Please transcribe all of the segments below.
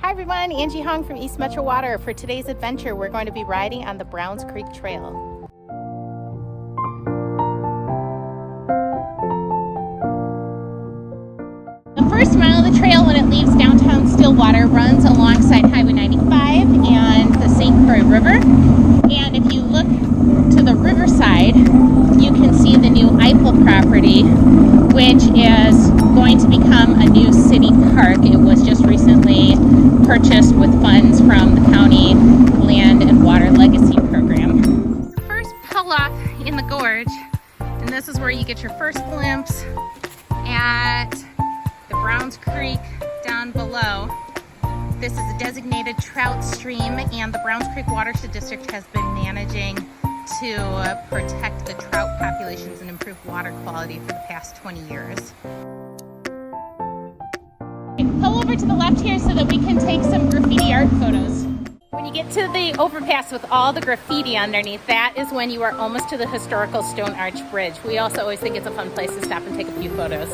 Hi everyone, Angie Hong from East Metro Water. For today's adventure, we're going to be riding on the Browns Creek Trail. The first mile of the trail when it leaves downtown Stillwater runs alongside Highway 95 and the St. Croix River. And if you look to the riverside, you can see the new Eiffel property, which is going to become a new city park. It was just recently purchased with funds from the county land and water legacy program. First pull off in the gorge, and this is where you get your first glimpse at the Browns Creek down below. This is a designated trout stream, and the Browns Creek Watershed District has been managing to protect the trout populations and improve water quality for the past 20 years. Pull over to the left here so that we can take some graffiti art photos. When you get to the overpass with all the graffiti underneath, that is when you are almost to the historical Stone Arch Bridge. We also always think it's a fun place to stop and take a few photos.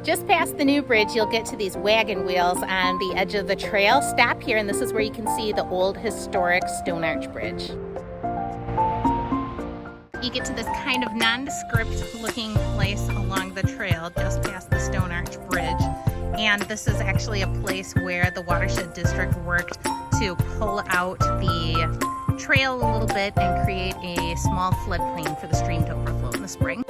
Just past the new bridge, you'll get to these wagon wheels on the edge of the trail. Stop here, and this is where you can see the old historic Stone Arch Bridge. You get to this kind of nondescript looking place along the trail just past the Stone Arch Bridge. And this is actually a place where the Watershed District worked to pull out the trail a little bit and create a small floodplain for the stream to overflow in the spring.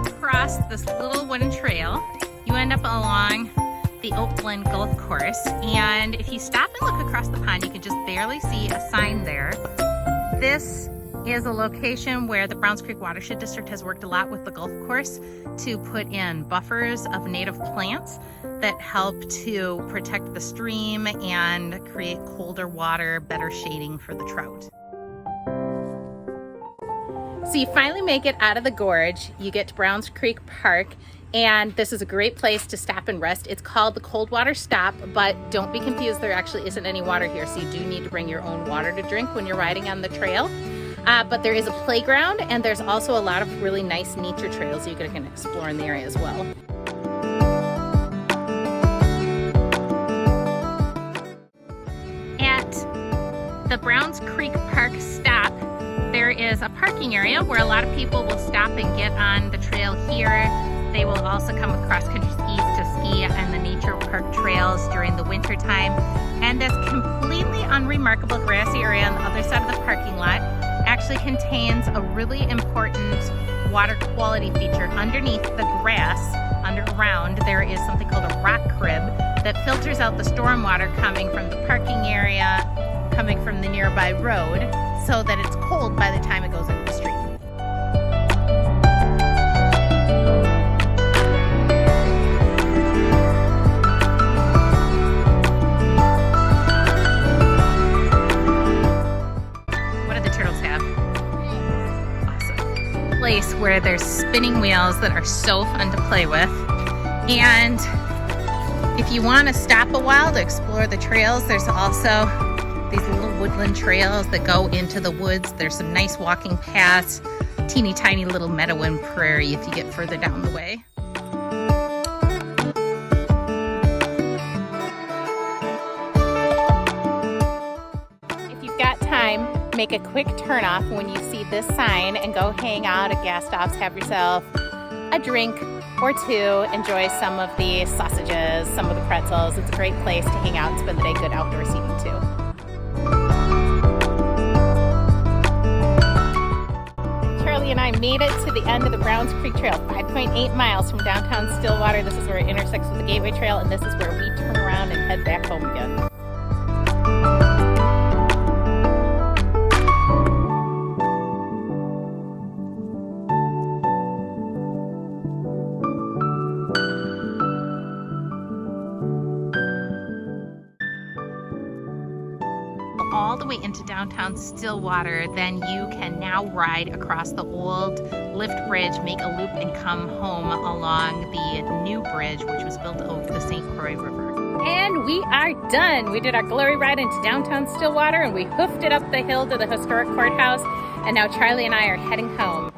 Across this little wooden trail, you end up along the Oakland Golf Course, and if you stop and look across the pond, you can just barely see a sign there. This is a location where the Browns Creek Watershed District has worked a lot with the golf course to put in buffers of native plants that help to protect the stream and create colder water, better shading for the trout. So you finally make it out of the gorge. You get to Browns Creek Park, and this is a great place to stop and rest. It's called the Cold Water Stop, but don't be confused, there actually isn't any water here, so you do need to bring your own water to drink when you're riding on the trail. But there is a playground, and there's also a lot of really nice nature trails you can explore in the area as well. At the Browns Creek Park stop, there is a parking area where a lot of people will stop and get on the trail here. They will also come with cross-country skis to ski on the nature park trails during the winter time. And this completely unremarkable grassy area on the other side of the parking lot actually contains a really important water quality feature. Underneath the grass, underground, there is something called a rock crib that filters out the stormwater coming from the parking area, coming from the nearby road, so that it's cold by the time it goes into the stream. Place where there's spinning wheels that are so fun to play with. And if you want to stop a while to explore the trails, there's also these little woodland trails that go into the woods. There's some nice walking paths, teeny tiny little meadow and prairie if you get further down the way. If you've got time, make a quick turn off when you see this sign and go hang out at gas stops, have yourself a drink or two, enjoy some of the sausages, some of the pretzels. It's a great place to hang out and spend the day, good outdoor seating too. Charlie and I made it to the end of the Browns Creek Trail, 5.8 miles from downtown Stillwater. This is where it intersects with the Gateway Trail, and this is where we turn around and head back home again. All the way into downtown Stillwater, then you can now ride across the old lift bridge, make a loop, and come home along the new bridge, which was built over the St. Croix River. And we are done. We did our glory ride into downtown Stillwater and we hoofed it up the hill to the historic courthouse. And now Charlie and I are heading home.